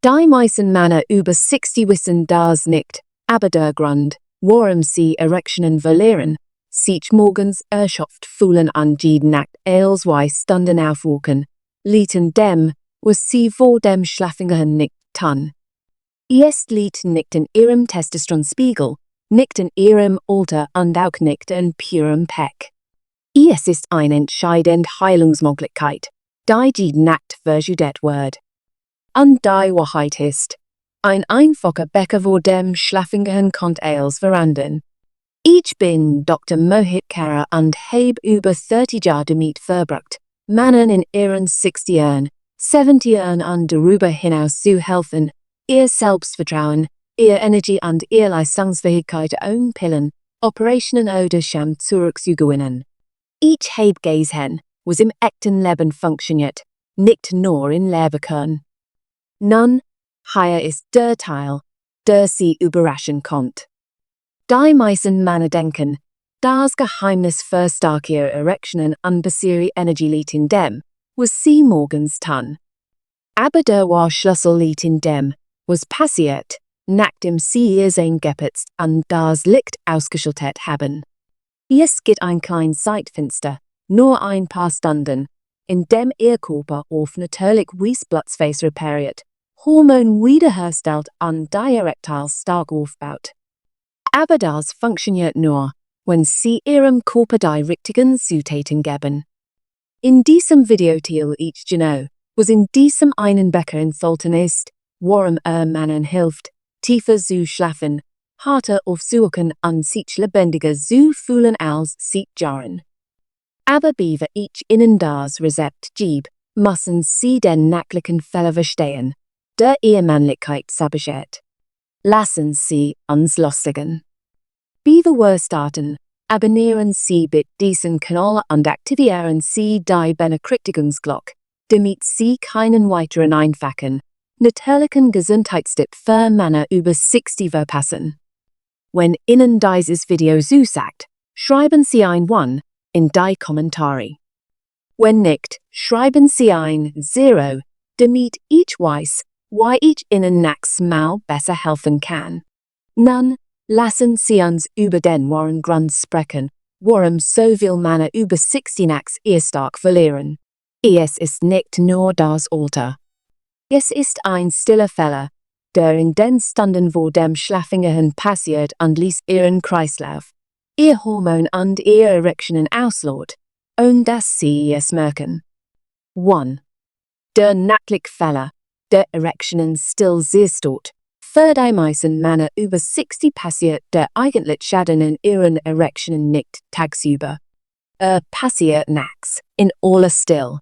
Die meisten Männer über 60 wissen das nicht, aber der Grund, warum sie Erektionen verlieren, sich morgens erschöpft fühlen an jeden Nacht als Stunden aufwachen, liegt dem, was sie vor dem Schlafengehen nicht tun. Es liegt nicht in ihrem Testosteronspiegel, nicht in ihrem Alter und auch nicht in purem Pech. Es ist eine entscheidende Heilungsmöglichkeit, die jeden Nacht verjudet wird. Und die Wahrheit ist, ein einfacher Bäcker vor dem Schlafengehen kommt als verandern. Ich bin Dr. Mohit Kara und habe über 30 Jahre damit verbracht, Männern in ihren 60ern, 70ern und darüber hinaus zu helfen, ihr Selbstvertrauen, ihr Energie und ihr Leistungsfähigkeit ohne Pillen, Operationen oder Scham zurückzugewinnen. Ich habe gesehen, was im echten Leben funktioniert, nicht nur in Leberkern. Nun, hier ist der Teil, der sie überraschen kommt. Die meisten Männer denken, das Geheimnis für starke Erektionen und bessere Energie liegt in dem, was sie morgens tun. Aber der wahre Schlüssel liegt in dem, was passiert, nachdem sie ihr Sein geputzt und das Licht ausgeschaltet haben. Es gibt ein kleines Zeitfenster, nur ein paar Stunden, in dem ihr Körper auf natürlich Blutfluss repariert, Hormone wiederherstellt und die Erektil stark aufbaut. Aber das funktioniert nur, wenn sie ihrem Körper die richtigen Zutaten geben. In diesem Video teile ich genau, was in diesem einen Bäcker enthalten ist, warum Männern hilft, tiefer zu schlafen, harter aufzuwachen und sich lebendiger zu fühlen als seit Jahren. Aber bevor ich Ihnen das Rezept gebe, müssen Sie den nächtlichen Fehler verstehen, der Ihre Männlichkeit sabotiert. Lassen Sie uns loslegen. Bevor wir starten, abonnieren Sie bitte diesen Kanal und aktivieren Sie die Benachrichtigungsglocke, damit Sie keinen weiteren einfachen, natürlichen Gesundheitstipp für Männer über 60 verpassen. Wenn Ihnen dieses Video zusagt, schreiben Sie ein 1 in die Kommentare. Wenn nicht, schreiben Sie ein 0, damit ich weiß, wie ich Ihnen nächstes Mal besser helfen kann. Nun, lassen Sie uns über den wahren Grund sprechen, warum so viele Männer über 60 nachts ihr stark verlieren. Es ist nicht nur das Alter. Es ist ein stiller Fehler, der in den Stunden vor dem Schlafengehen passiert und ließ ihren Kreislauf, ihr Hormon und ihre Erektionen auslöst, ohne dass sie es merken. 1. Der nächtliche Fehler, der Erektionen still siehst. Für die meisten Männer über 60 passiert der eigentliche Schaden in ihren Erektionen nicht tagsüber. Passiert nachts, in aller Stille.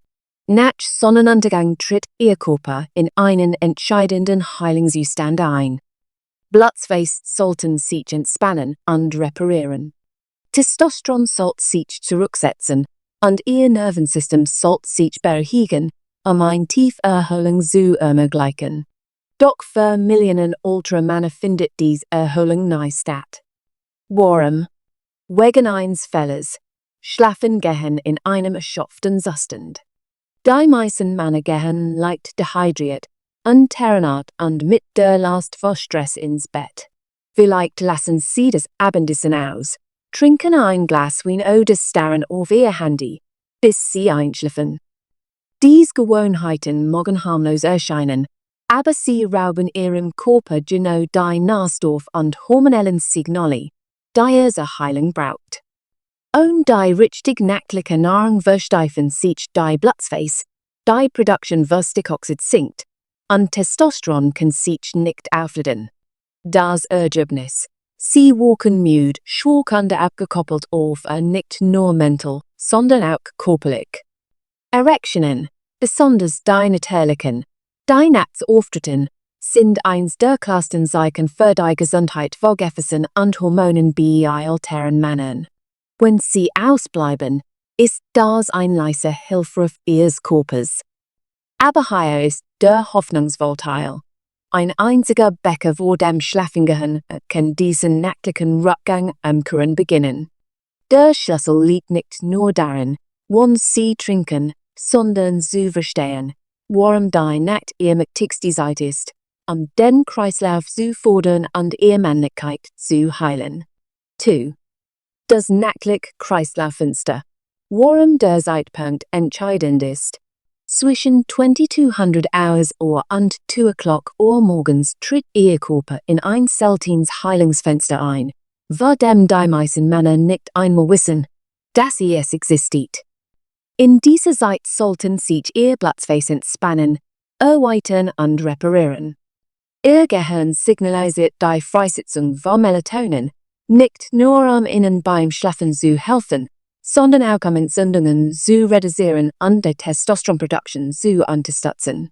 Nach Sonnenuntergang tritt ihr Körper in einen entscheidenden Heilungszustand ein. Blutfluss sollten sich entspannen und reparieren. Testosteron sollte sich zurücksetzen und ihr Nervensystem sollte sich beruhigen, eine Tieferholung zu ermöglichen. Doch für Millionen älterer Männer findet diese Erholung nicht statt. Warum? Wegen eines Fehlers. Schlafengehen in einem erschöpften Zustand. Die meisten Männer gehen leicht dehydriert, unterernährt und mit der Last vor Stress ins Bett. Vielleicht lassen Sie das Abendessen aus, trinken ein Glas Wein oder starren auf Ihr Handy, bis Sie einschlafen. Diese Gewohnheiten mögen harmlos erscheinen, aber sie rauben Ihrem Körper genau die Nährstoff und hormonellen Signale, die er zur Heilung braucht. Und die richtig nächtliche Nahrung versteifen sich die Blutfluss, die Produktion Stickoxid sinkt, und Testosteron kann sich nicht aufladen. Das Ergebnis: Sie wirken müde, schwach und abgekoppelt auf, nicht nur mental, sondern auch körperlich. Erektionen, besonders die natürlichen, die nachts auftreten, sind eins der klarsten Zeichen für die Gesundheit von Gefäßen und Hormonen bei älteren Männern. Wenn sie ausbleiben, ist das ein leiser Hilferuf ihres Körpers. Aber hier ist der hoffnungsvolle Teil. Ein einziger Bäcker vor dem Schlafengehen kann diesen nächtlichen Rückgang umkehren beginnen. Der Schlüssel liegt nicht nur darin, wann Sie trinken, sondern zu verstehen, warum die Nacht Ihr wichtigste Zeit ist, den Kreislauf zu fördern und ihre Männlichkeit zu heilen. 2. Das nächtliche Kreislauffenster. Warum der Zeitpunkt entscheidend ist. Zwischen 2200 hours und 2 o'clock morgens tritt ihr Körper in ein seltenes Heilungsfenster ein, wo dem die meisten Männer nicht einmal wissen, dass es existiert. In dieser Zeit sollten sich ihr Blutfluss entspannen, erweitern und reparieren. Ihr Gehirn signalisiert die Freisetzung von Melatonin, nicht nur ihnen beim Schlafen zu helfen, sondern auch Entzündungen zu reduzieren und die Testosteronproduktion zu unterstützen.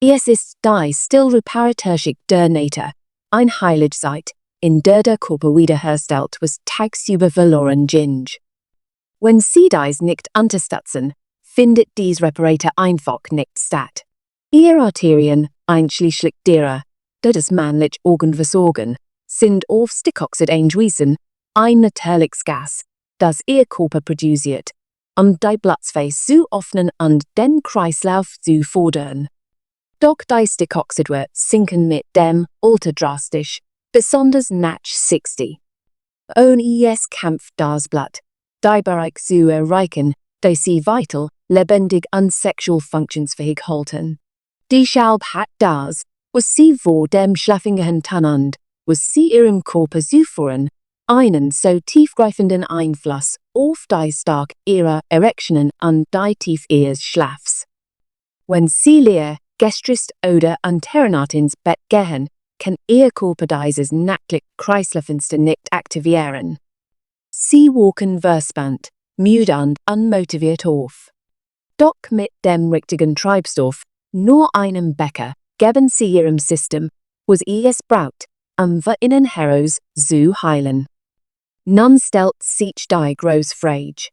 Es ist die Stillreparateurschicht der Nähte, ein Heiligzeit, in der der Körper wiederherstellt, was tagsüber verloren ging. Wenn Sie dies nicht unterstützen, findet dies Reparatur einfach nicht statt. Ihre Arterien, einschließlich derer, die das männliche Organ versorgen, sind auf Stickoxid angewiesen, ein natürliches Gas, das Ihr Körper produziert, die Blutfluss zu öffnen und den Kreislauf zu fördern. Doch die Stickoxidwerte sinken mit dem Alter drastisch, besonders nach 60. Ohne es kämpft das Blut, die Bereich zu erreichen, die sie vital, lebendig und sexual functionsfähig halten. Deshalb hat das, was sie vor dem Schlafengehen tun und was sie ihrem Körper zuführen, einen so tiefgreifenden Einfluss auf die Stark ihrer Erektionen und die Tief ihres Schlafs. Wenn sie leer, gestrest oder unterernährt ins Bett gehen, kann ihr Körper dieses nächtliche Kreislaufenster nicht aktivieren. Sie wachen verspannt, müde und unmotiviert auf. Doch mit dem richtigen Treibstoff, nur einem Bäcker, geben sie ihrem System, was es braucht, für innen heraus zu heilen. Nun stellt sich die große Frage,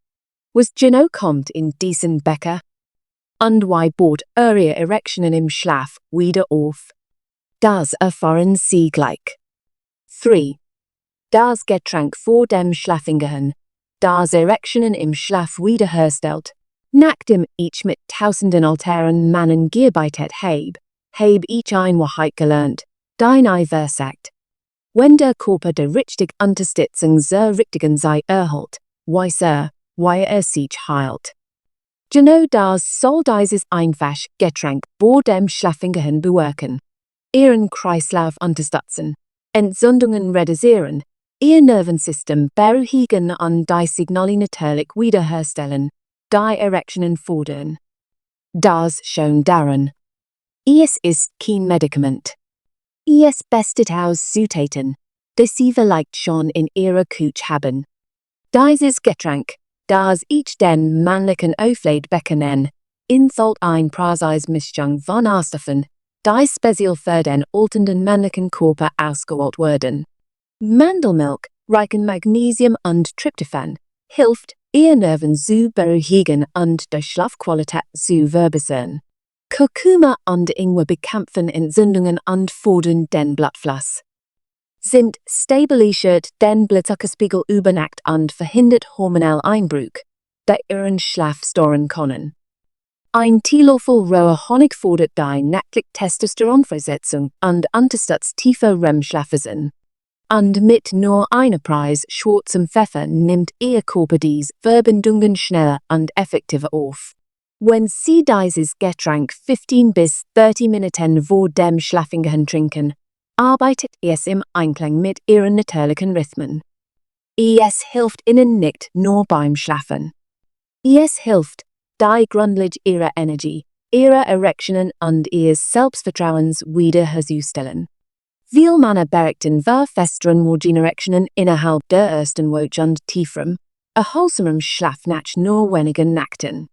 was genau kommt in diesen Bäcker? Und why baut ihre Erektionen im Schlaf wieder auf? Das erfahren Sie gleich. 3. Das Getränk vor dem Schlafengehen, das Erektionen im Schlaf wiederherstellt, nachdem ich mit tausenden alteren Männern gearbeitet habe ich eine Wahrheit gelernt, die nie versagt. Wenn der Körper die richtige Unterstützung zur richtigen Zeit erhält, weiß wie sich heilt. Genau das soll dieses einfach Getränk vor dem Schlafengehen bewirken. Ihren Kreislauf unterstützen, Entzündungen reduzieren, Ihr Nervensystem beruhigen und die Signale natürlich wiederherstellen, die Erektionen fördern. Das schon daran. Es ist kein Medikament. Es besteht aus Zutaten, die Sie vielleicht schon in Ihrer Küche haben. Dieses Getränk, das ich den männlichen Aufladebecher nenne, enthält ein präzise Mischung von Nährstoffen, die speziell für den alternden männlichen Körper ausgewählt werden. Mandelmilch, reich in Magnesium und Tryptophan, hilft, Ihr Nerven zu beruhigen und die Schlafqualität zu verbessern. Kurkuma und Ingwer bekämpfen Entzündungen und fördern den Blutfluss. Zimt stabilisiert den Blutzuckerspiegel über Nacht und verhindert hormonellen Einbruch, die Ihren Schlaf stören können. Ein Teelöffel roher Honig fördert die nächtliche Testosteronfreisetzung und unterstützt tiefe REM-Schlafphasen. Und mit nur einer Prise schwarzem Pfeffer nimmt Ihr Körper diese Verbindungen schneller und effektiver auf. Wenn Sie dieses Getränk 15 bis 30 Minuten vor dem Schlafengehen trinken, arbeitet es im Einklang mit Ihren natürlichen Rhythmen. Es hilft Ihnen nicht nur beim Schlafen. Es hilft, die Grundlage Ihrer Energie, Ihrer Erektionen und Ihres Selbstvertrauens wiederherzustellen. Viele Männer berichten von festeren Erektionen innerhalb der ersten Woche und tieferem, erholsamem Schlaf nach nur wenigen Nächten.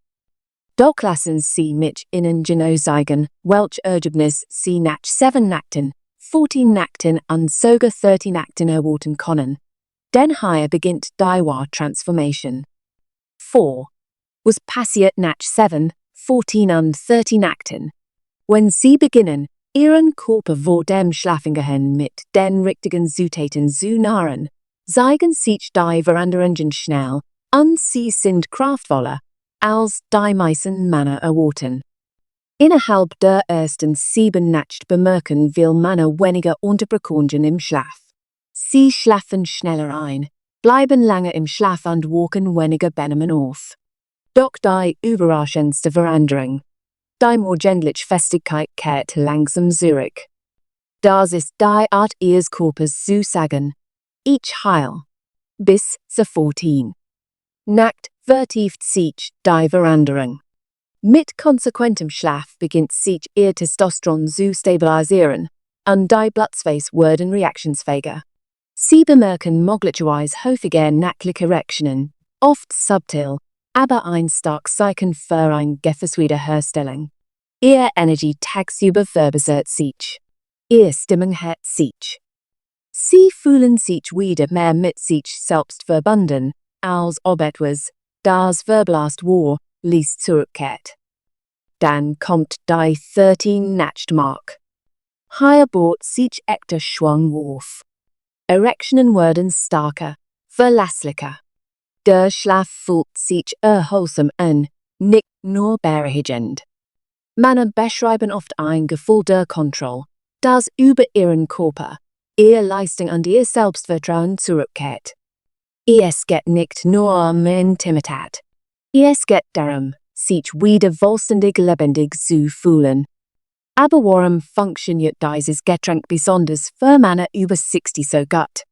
Doch lassen Sie mich Ihnen genau sagen, welche Ergebnisse Sie nach 7 Nächten, 14 Nächten und sogar 30 Nächten erwarten können. Denn hier beginnt die wahre Transformation. 4. Was passiert nach 7, 14 und 30 Nächten? Wenn Sie beginnen, Ihren Körper vor dem Schlafengehen mit den richtigen Zutaten zu nähren, zeigen sich die Veränderungen schnell und Sie sind kraftvoller, als die meisten Männer erwarten. Innerhalb der ersten 7 Nacht bemerken viele Männer weniger Unterbrechungen im Schlaf. Sie schlafen schneller ein, bleiben länger im Schlaf und wachen weniger benommen auf. Doch die überraschendste Veränderung. Die morgendliche Festigkeit kehrt langsam zurück. Das ist die Art ihres Körpers zu sagen, ich heil. Bis sofort hin. Nackt vertieft sich die Veränderung. Mit konsequentem Schlaf beginnt sich ihr Testosteron zu stabilisieren, und die Blutzweis werden reaktionsfähiger. Sie bemerken möglicherweise häufiger nächtliche Erektionen, oft subtil, aber ein starkes Zeichen für eine Gefäßwiederherstellung. Ihre Energie tagsüber verbessert sich. Ihre Stimmung hat sich. Sie fühlen sich wieder mehr mit sich selbst verbunden, als ob etwas, das verblasst war, ließ zurückkehrt. Dann kommt die 13 Nachtmark. Hier baut sich echter Schwung auf. Erektionen werden stärker, verlässlicher. Der Schlaf fühlt sich erholsam an, nicht nur beruhigend. Männer beschreiben oft ein Gefühl der Kontrolle, das über ihren Körper, ihre Leistung und ihr Selbstvertrauen zurückkehrt. Es geht nicht nur um Intimität. Es geht darum, sich wieder vollständig lebendig zu fühlen. Aber warum funktioniert dieses Getränk besonders für Männer über 60 so gut?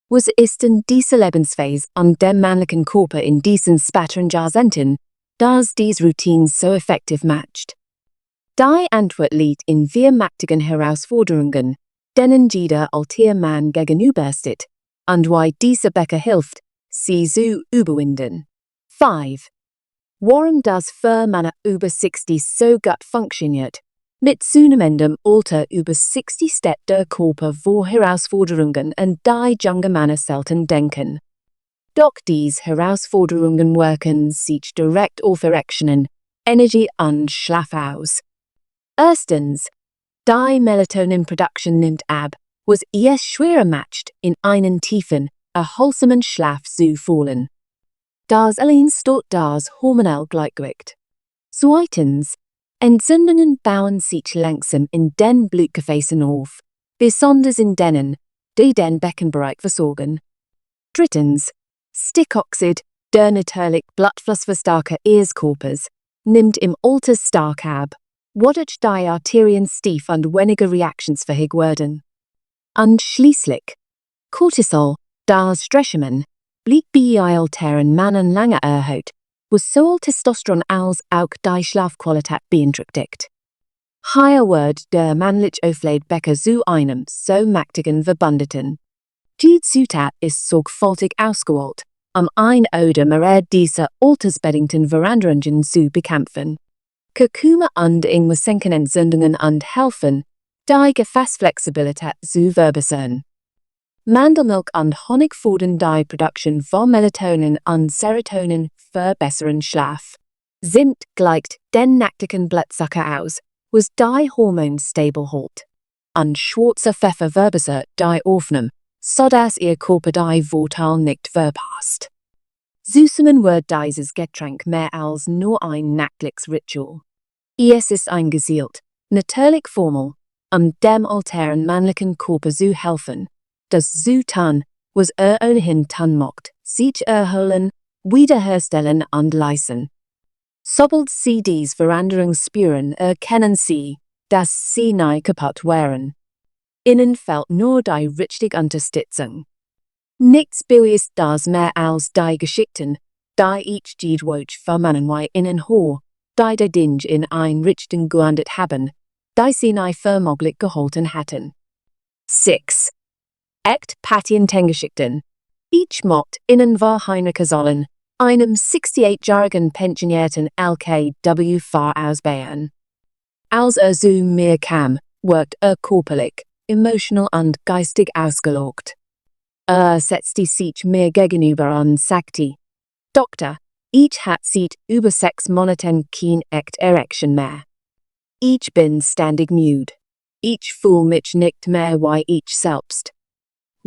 Was ist in dieser Lebensphase an dem männlichen Körper in diesen späteren Jahrzehnten, das diese Routine so effektiv macht? Die Antwort liegt in 4 mächtigen Herausforderungen, denen jeder alter Mann gegenübersteht, und why diese Bäcker hilft, sie zu überwinden. 5. Warum das für Männer über 60 so gut funktioniert. Mit zunehmendem Alter über 60 steht der Körper vor Herausforderungen, an die junge Männer selten denken. Doch diese Herausforderungen wirken sich direkt auf Erektionen, Energie und Schlaf aus. Erstens, die Melatonin-Produktion nimmt ab, was es schwerer macht, in einen tiefen, erholsamen Schlaf zu fallen. Das allein stört das hormonelle Gleichgewicht. Zweitens, Entzündungen bauen sich langsam in den Blutgefäßen auf, besonders in denen, die den Beckenbereich versorgen. Drittens, Stickoxid, der natürliche Blutflussverstärker ihres Körpers, nimmt im Alter stark ab, wodurch die Arterien stief und weniger reaktionsfähig werden. Und schließlich, Cortisol, das Stresshormon, bleibt bei älteren Männern lange erhöht, was sowohl Testosteron als auch die Schlafqualität beeinträchtigt. Hier wird der männliche Aufladbecker zu einem so mächtigen Verbündeten. Die Zutat ist sorgfältig ausgewählt, um ein oder mehr dieser altersbedingten Veränderungen zu bekämpfen. Kurkuma und Ingwer senken Entzündungen und helfen, die Gefäßflexibilität zu verbessern. Mandelmilch und Honig fördern die Produktion von Melatonin und Serotonin verbessern Schlaf. Zimt gleicht den nächtlichen Blutzucker aus, was die Hormone stabil hält. Und schwarzer Pfeffer verbessert die Aufnahme, sodass ihr Körper die Vorteile nicht verpasst. Zusammen wird dieses Getränk mehr als nur ein nächtliches Ritual. Es ist eine gezielt, natürliche Formel, um dem alteren männlichen Körper zu helfen, das zu tun, was ohnehin tun macht, sich erholen, wiederherstellen und leisten. Sobald Sie diese Veränderung spüren, erkennen Sie, dass Sie nicht kaputt wären. Ihnen fehlt nur die richtige Unterstützung. Nichts ist das mehr als die Geschichten, die ich jedweilig für Männer wie Ihnen höre, die die Dinge in eine Richtung geändert haben, die Sie nicht für möglich gehalten hätten. 6. Echt Patientengeschichten. Ich möchte Ihnen wahrheinige sollen, einem 68-jährigen pensionierten LKW vorausbauen. Als zu mir kam, wirkt körperlich, emotional und geistig ausgelaugt. Setzte sich mir gegenüber und sagte, Doktor, ich hat seit über 6 Monaten kein echt Erection mehr. Ich bin ständig müde. Ich fühle mich nicht mehr wie ich selbst.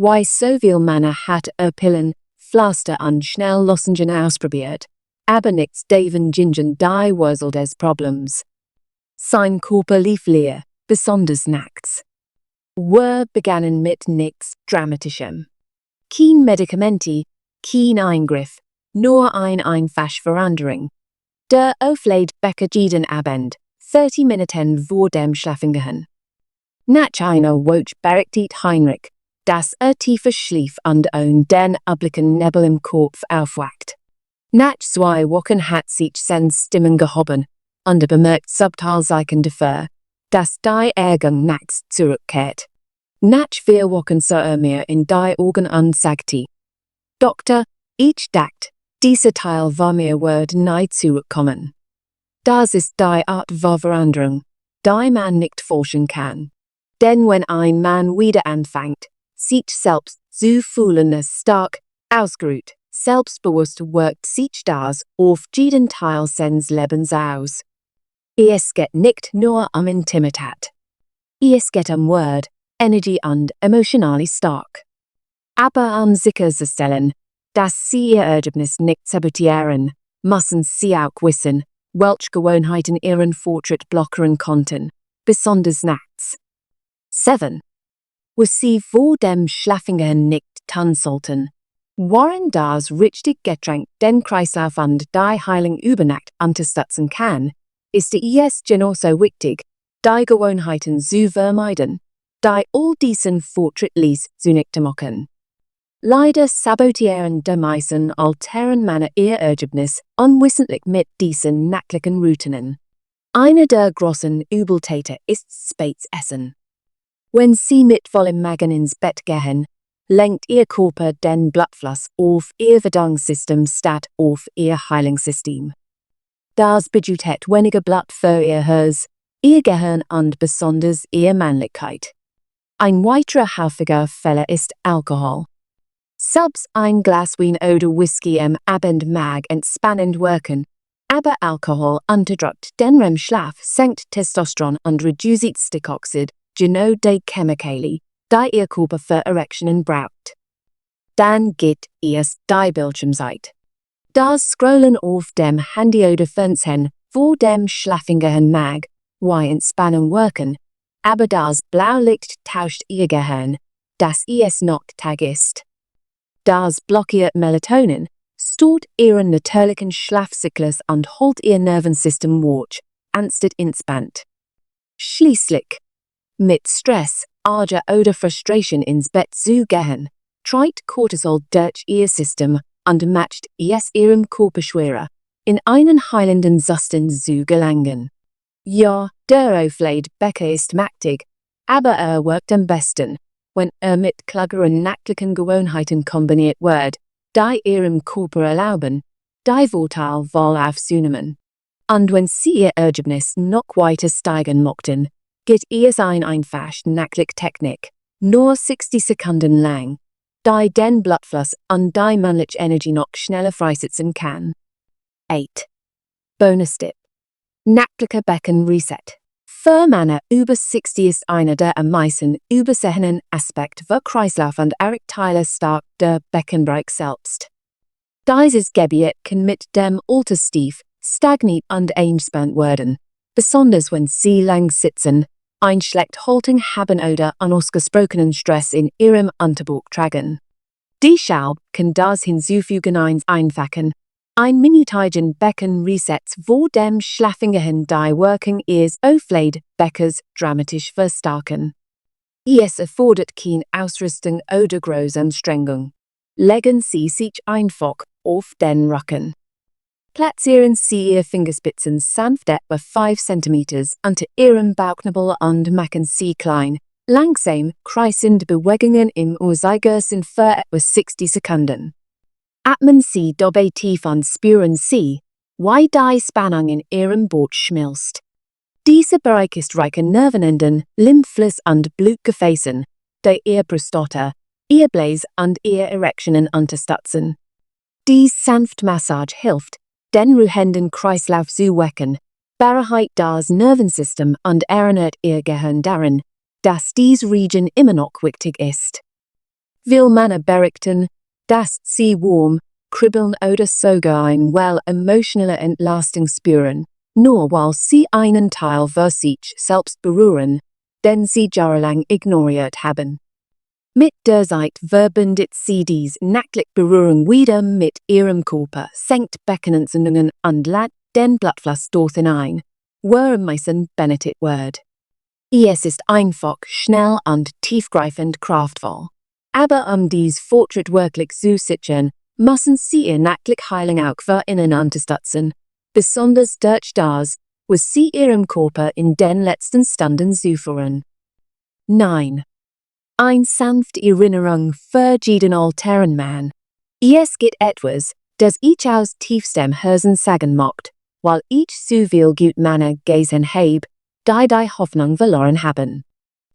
Why so viele Männer hat Pillen, Pflaster und Schnelllossungen ausprobiert, aber nichts davon gingen die Wurzel des Problems. Sein Körper lief leer, besonders nachts. Begannen mit nichts Dramatischem. Kein Medikamenti, kein Eingriff, nur einfache Veränderung. Der Aufleid Becker jeden Abend, 30 Minuten vor dem Schlafengehen. Nach einer Woche berichtet Heinrich, dass tiefer Schlaf und den üblichen Nebel im Kopf aufwacht. Nach 2 Wochen hat sich seine Stimmen gehoben, und bemerkt Subtilzeichen dafür, dass die Ergang nachts zurückkehrt. Nach 4 Wochen sah mir in die Augen und sagte, Doktor, ich dachte, dieser Teil war mir nie zurückkommen. Das ist die Art von Veränderung, die man nicht forschen kann. Denn wenn ein Mann wieder anfängt, sich selbst zu fühlen es stark, ausgeruht, selbstbewusst wirkt sich das auf jeden Teil seines Lebens aus. Es geht nicht nur Intimität. Es geht Word, Energie und emotionally stark. Aber sicherzustellen, dass Sie Ihr Ergebnis nicht sabotieren, müssen Sie auch wissen, welche Gewohnheiten Ihren Fortschritt blockern konnten, besonders nachts. 7. Was Sie vor dem Schlafengehen nicht tun sollten. Waren das richtig Getränk den Kreislauf und die Heilung über Nacht unterstützen kann, ist es genauso wichtig, die Gewohnheiten zu vermeiden, die all diesen Fortschritt zunichte machen. Leider sabotieren die meisten alteren Männer ihr Ergebnis unwissentlich mit diesen nächtlichen Routinen. Einer der großen Übeltäter ist Spätessen. Wenn Sie mit vollem Magen ins Bett gehen, lenkt Ihr Körper den Blutfluss auf Ihr Verdauungssystem statt auf Ihr Heilungssystem. Das bedeutet weniger Blut für Ihr Herz, Ihr Gehirn und besonders Ihre Männlichkeit. Ein weiterer häufiger Fehler ist Alkohol. Selbst ein Glas Wein oder Whisky am Abend mag entspannend wirken, aber Alkohol unterdrückt den REM-Schlaf, senkt Testosteron und reduziert Stickoxid, genau die Chemikale, die Ihr Körper für Erektionen braucht. Dann geht es die Bildschirmzeit. Das Scrollen auf dem Handy oder Fernsehen vor dem Schlafengehen mag, wie Entspannung wirken, aber das Blaulicht tauscht Ihr Gehirn, dass es noch Tag ist. Das blockiert Melatonin, stört Ihren natürlichen Schlafzyklus und hält Ihr Nervensystem wach, anstatt entspannt. Schließlich, mit Stress, Ärger oder Frustration ins Bett zu gehen, treibt Cortisol durch Ihr System und macht es Ihrem Körper schwerer, in einen heilenden Zustand zu gelangen. Ja, der Aufleid Becker ist mächtig, aber wirkt am besten, wenn mit klageren nächtlichen Gewohnheiten kombiniert wird, die Ihrem Körper erlauben, die Vorteile voll aufzunehmen. Und wenn Sie Ihr Ergebnis noch weiter steigern möchten, geht es einfach nächtliche Technik, nur 60 Sekunden lang, die den Blutfluss und die männliche Energie noch schneller freisetzen kann. 8. Bonus-Tipp. Nächtlicher Becken-Reset. Für Männer über 60 ist einer der am meisten übersehenen Aspekte für Kreislauf und Erektiler stark der Beckenbereich selbst. Dieses Gebiet kann mit dem Alter stief, stagniert und eingespannt werden, besonders wenn Sie lang sitzen, eine schlechte Haltung haben oder unausgesprochenen Stress in Ihrem Unterbauch tragen. Deshalb kann das hinzufügen einfachen, ein minütigen Becken-Resets vor dem Schlafengehen die Wirkung Ihres Aufleid Beckers dramatisch verstärken. Es erfordert keine Ausrüstung oder große Anstrengung. Legen Sie sich einfach auf den Rücken. Platzieren Sie Ihre Fingerspitzen sanft etwa 5 cm unter Ihrem Bauchnabel und machen Sie klein, langsam kreisende Bewegungen im Uhrzeigersinn für etwa 60 Sekunden. Atmen Sie dabei tief und spüren Sie, wie die Spannung in Ihrem Bauch schmilzt. Dieser Bereich ist reich an Nervenenden, Lymphfluss und Blutgefäßen, die Ihr Prostata, Ihr Blaze und Ihr Erektionen unterstützen. Die sanfte Massage hilft, den ruhenden Kreislauf zu wecken, bereichert das Nervensystem und erinnert Ihr Gehirn daran, dass diese Region immer noch wichtig ist. Viele Männer berichten, dass sie warm, kribbeln oder sogar eine emotionale Entlastung spüren, Nur weil sie einen Teil für sich selbst berühren, den sie jahrelang ignoriert haben. Mit der Zeit verbindet sie dies nächtliche Berührung wieder mit ihrem Körper, senkt Beckenentzündungen und lädt den Blutfluss dort hinein. Meisten benötigt wird. Es ist einfach, schnell und tiefgreifend kraftvoll. Aber dies Fortschritt wirklich zu sichern, müssen sie ihr nächtliche Heilung auch für innen unterstützen. Besonders durch das, was sie ihrem Körper in den letzten Stunden zuführen. 9. Ein sanfte Erinnerung für jeden alteren Mann. Es gibt etwas, das ich aus tiefstem Herzen sagen möchte, weil ich so viel gut Männer gesehen habe, die Hoffnung verloren haben.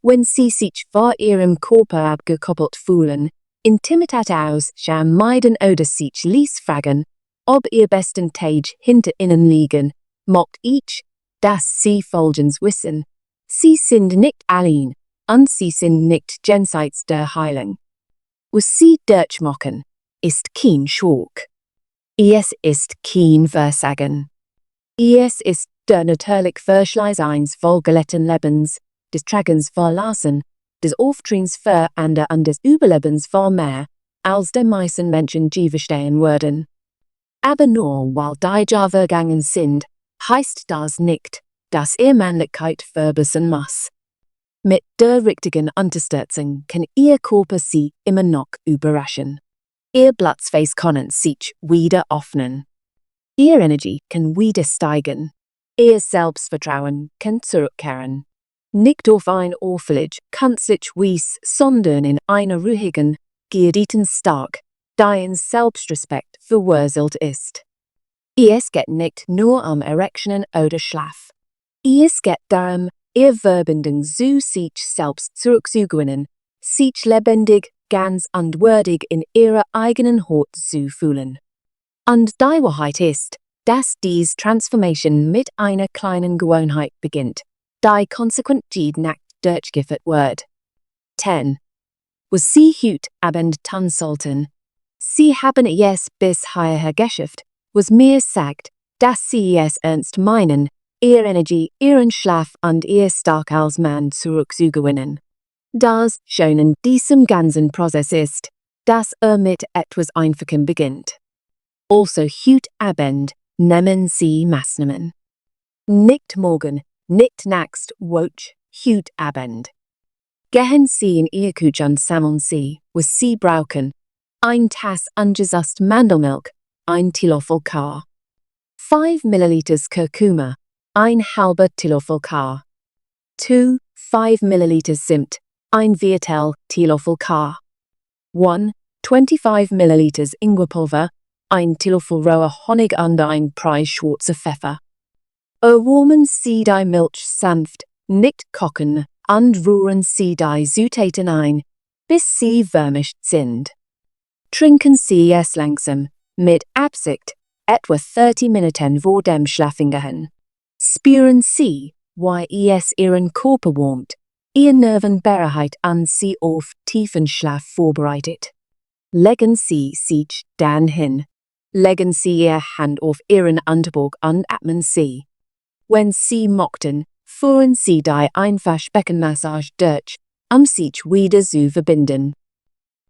Wenn sie sich vor ihrem Körper abgekoppelt fühlen, Intimität meiden oder sich ließ fragen, ob ihr besten Tage hinter ihnen liegen, möchte ich, dass sie Folgendes wissen. Sie sind nicht allein, und sie sind nicht jenseits der Heilung. Was sie durchmachen, ist kein Schock. Es ist kein Versagen. Es ist der natürliche Verschleiß eines vollgelehrten Lebens, des Tragens verlassen, des Auftrins für andere und des Überlebens für mehr, als die meisten Menschen je verstehen würden. Aber nur weil die Jahre vergangen sind, heißt das nicht, dass ihr Männlichkeit verbessern muss. Mit der richtigen Unterstützung kann ihr Körper sie immer noch überraschen. Ihr Platzfäß kann sich wieder öffnen. Ihr Energie kann wieder steigen. Ihr Selbstvertrauen kann zurückkehren. Nicht auf ein Orphanage kann sich wies, sondern in einer ruhigen, geerdeten Stark, die Selbstrespekt verwurzelt ist. Es geht nicht nur Erektionen oder Schlaf. Es geht darum, ihr Verbindung zu sich selbst zurückzugewinnen, sich lebendig, ganz und würdig in ihrer eigenen Haut zu fühlen. Und die Wahrheit ist, dass diese Transformation mit einer kleinen Gewohnheit beginnt, die konsequent jede Nacht durchgeführt wird. 10. Was sie heute Abend tun sollten. Sie haben es bis hierher geschafft, was mir sagt, dass sie es ernst meinen, ihr Energie, ihren Schlaf und ihr Stark als Mann zurückzugewinnen. Das schon in diesem ganzen Prozess ist, dass mit etwas Einfachem beginnt. Also heute Abend nehmen Sie Maßnahmen. Nicht morgen, nicht nächst Woche, heute Abend. Gehen Sie in Ihr Küche und sammeln Sie, was Sie brauchen. Ein Tasse ungesusst Mandelmilch, ein Teelöffel Kaur. 5 Milliliters Kurkuma, ein halber Teelöffel Kaur. 2, 5 Milliliters Zimt, ein Viertel Teelöffel Kaur. 1, 25 Milliliters Ingwerpulver, ein Teelöffel roher Honig und ein Prise schwarzer Pfeffer. Erwärmen Sie die Milch sanft, nicht kochen, und rühren Sie die Zutaten ein, bis sie vermischt sind. Trinken Sie es langsam, mit Absicht, etwa 30 Minuten vor dem Schlafengehen. Spüren Sie, wie es Ihren Körper wärmt, Ihr Nervenbereit und Sie auf tiefen Schlaf vorbereitet. Legen Sie sich dann hin. Legen Sie Ihre Hand auf Ihren Unterbauch und atmen Sie. Wenn Sie möchten, führen Sie die Einwaschbeckenmassage durch, sich wieder zu verbinden.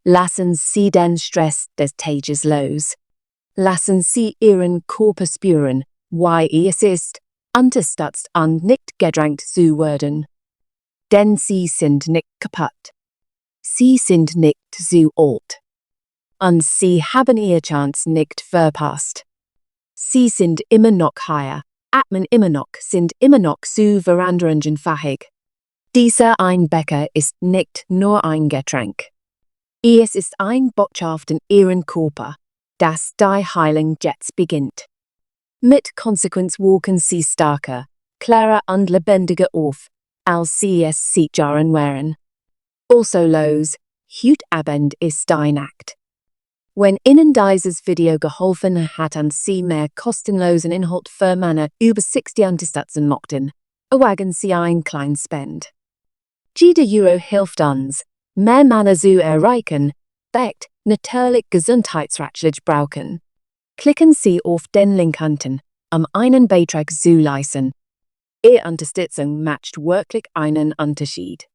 Lassen Sie den Stress des Tages los. Lassen Sie Ihren Körper spüren, wie es ist, unterstützt und nicht gedrängt zu werden. Denn Sie sind nicht kaputt. Sie sind nicht zu alt. Und Sie haben Ihre Chance nicht verpasst. Sie sind immer noch hier, atmen immer noch, sind immer noch zu veränderungen fähig. Dieser Einbecker ist nicht nur ein Getränk. Es ist ein Botschaft in Ihren Körper, dass die Heilung jetzt beginnt. Mit Konsequenz wirken Sie stärker, klarer und lebendiger auf, als Sie es seit Jahren wären. Also los, heute Abend ist die Nacht. Wenn Ihnen dieses Video geholfen hat und Sie mehr kostenlosen Inhalt für Männer über 60 unterstützen möchten, erwägen Sie ein kleines Spend. Jeder Euro hilft uns, mehr Männer zu erreichen, die natürlich Gesundheitsratschläge brauchen. Klicken Sie auf den Link unten, Einen Beitrag zu leisten. Unterstützung matcht wirklich einen Unterschied.